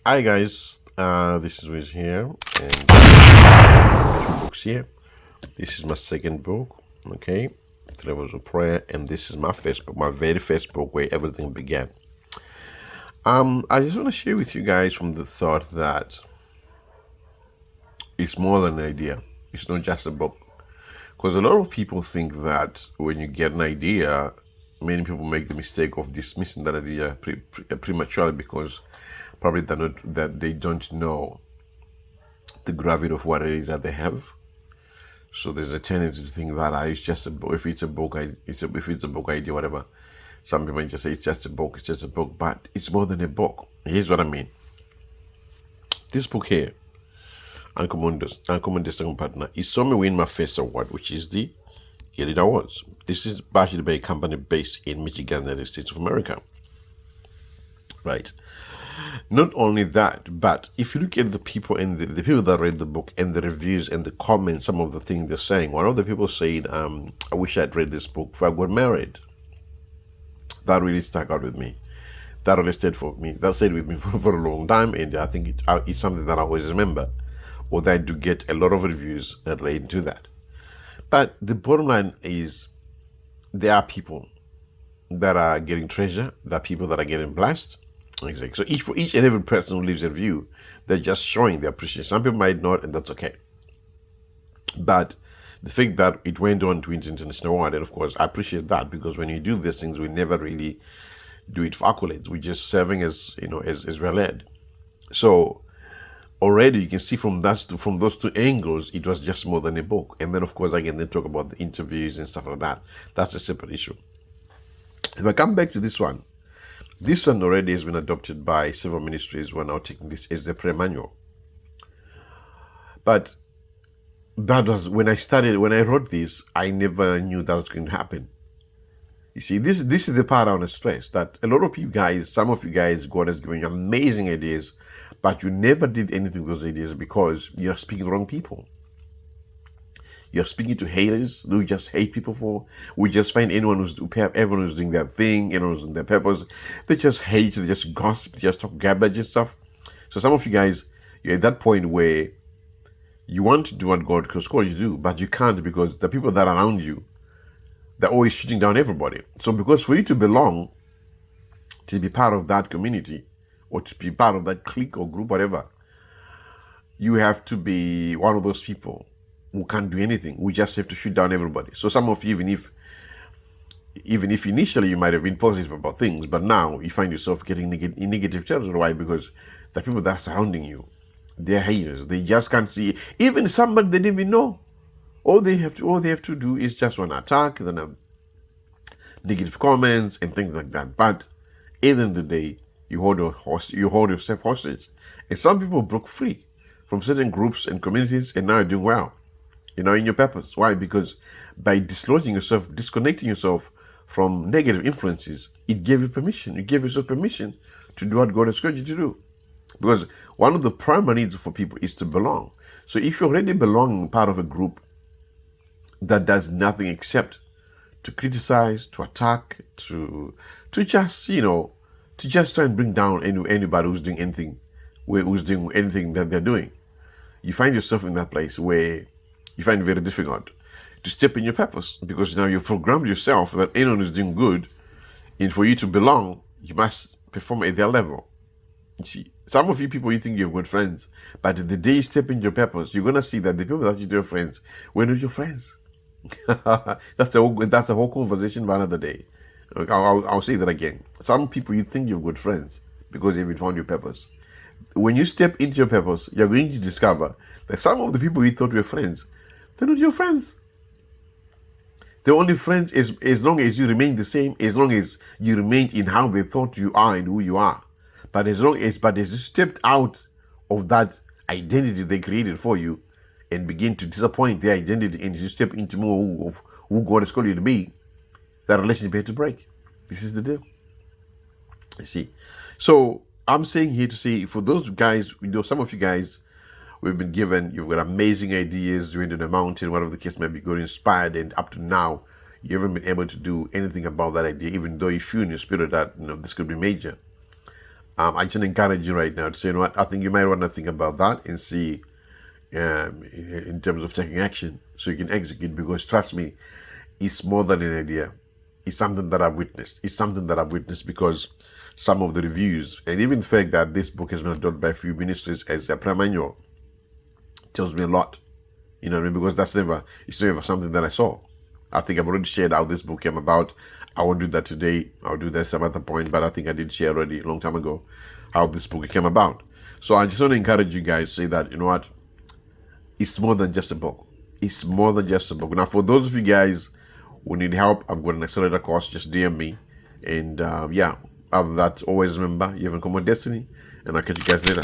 Hi guys, this is Wiz here, and two books here. This is my second book. Okay, today was a prayer, and this is my first book, my very first book where everything began. I just want to share with you guys from the thought that it's more than an idea. It's not just a book, because a lot of people think that when you get an idea, many people make the mistake of dismissing that idea prematurely because probably that they don't know the gravity of what it is that they have. So there's a tendency to think that it's just a book. If it's a book, if it's a book idea, whatever. Some people just say it's just a book. It's just a book, but it's more than a book. Here's what I mean. This book here, Uncommon Second Partner, is saw me win my first award, which is the Elite Awards. This is actually by a company based in Michigan, United States of America. Right. Not only that, but if you look at the people and the people that read the book and the reviews and the comments, some of the things they're saying, one of the people said, I wish I'd read this book before I got married. That really stuck out with me. That really stayed with me for a long time, and I think it's something that I always remember, or that I do get a lot of reviews that relate to that. But the bottom line is there are people that are getting treasure, there are people that are getting blessed. Exactly. So for each and every person who leaves a review, they're just showing their appreciation. Some people might not, and that's okay. But the fact that it went on to win international award, and of course, I appreciate that because when you do these things, we never really do it for accolades. We're just serving as as we're led. So already you can see from those two angles, it was just more than a book. And then of course, again, they talk about the interviews and stuff like that. That's a separate issue. If I come back to this one already has been adopted by several ministries who are now taking this as the prayer manual. But that was when I wrote this, I never knew that was going to happen. You see, this is the part I want to stress, that a lot of you guys, some of you guys, God has given you amazing ideas, but you never did anything with those ideas because you're speaking to the wrong people. You're speaking to haters who just hate people we just find everyone who's doing their thing, everyone who's doing their purpose. They just hate, they just gossip, they just talk garbage and stuff. So some of you guys, you're at that point where you want to do what God has called you to do, but you can't because the people that are around you, they're always shooting down everybody. So because for you to belong, to be part of that community, or to be part of that clique or group, whatever, you have to be one of those people who can't do anything. We just have to shoot down everybody. So some of you, even if initially you might have been positive about things, but now you find yourself getting in negative territory. Why? Because the people that are surrounding you, they're haters. They just can't see even somebody they didn't even know. All they have to do is just one attack, then negative comments and things like that. But at the end of the day, you hold yourself hostage. And some people broke free from certain groups and communities, and now you're doing well. In your purpose. Why? Because by disconnecting yourself from negative influences, it gave you permission. You gave yourself permission to do what God has called you to do. Because one of the primary needs for people is to belong. So if you already belong part of a group that does nothing except to criticize, to attack, to just try and bring down anybody who's doing anything that they're doing, you find yourself in that place where you find it very difficult to step in your purpose because now you've programmed yourself that anyone who's doing good, and for you to belong, you must perform at their level. You see, some of you people, you think you have good friends, but the day you step in your purpose, you're gonna see that the people that you do friends were not your friends. That's a whole conversation for another day. I'll say that again. Some people you think you're good friends because they've found your purpose. When you step into your purpose, you're going to discover that some of the people you thought were friends, they're not your friends. They're only friends as long as you remain the same, as long as you remain in how they thought you are and who you are. But as you stepped out of that identity they created for you and begin to disappoint their identity and you step into more of who God has called you to be, that relationship had to break. This is the deal. You see. So I'm saying here to say, for those guys, some of you guys, you've got amazing ideas, you went to the mountain, whatever the case may be, got inspired, and up to now, you haven't been able to do anything about that idea, even though you feel in your spirit that, this could be major. I just encourage you right now to say, you know what, I think you might want to think about that and see in terms of taking action so you can execute, because trust me, it's more than an idea. It's something that I've witnessed. It's something that I've witnessed because some of the reviews and even the fact that this book has been adopted by a few ministries as a prayer manual tells me a lot. You know what I mean? Because it's never something that I saw. I think I've already shared how this book came about. I won't do that today. I'll do that some other point, but I think I did share already a long time ago how this book came about. So I just want to encourage you guys to say that, you know what, it's more than just a book. It's more than just a book. Now, for those of you guys who need help, I've got an accelerator course. Just DM me. And yeah, other than that, always remember, you have a common destiny. And I'll catch you guys later.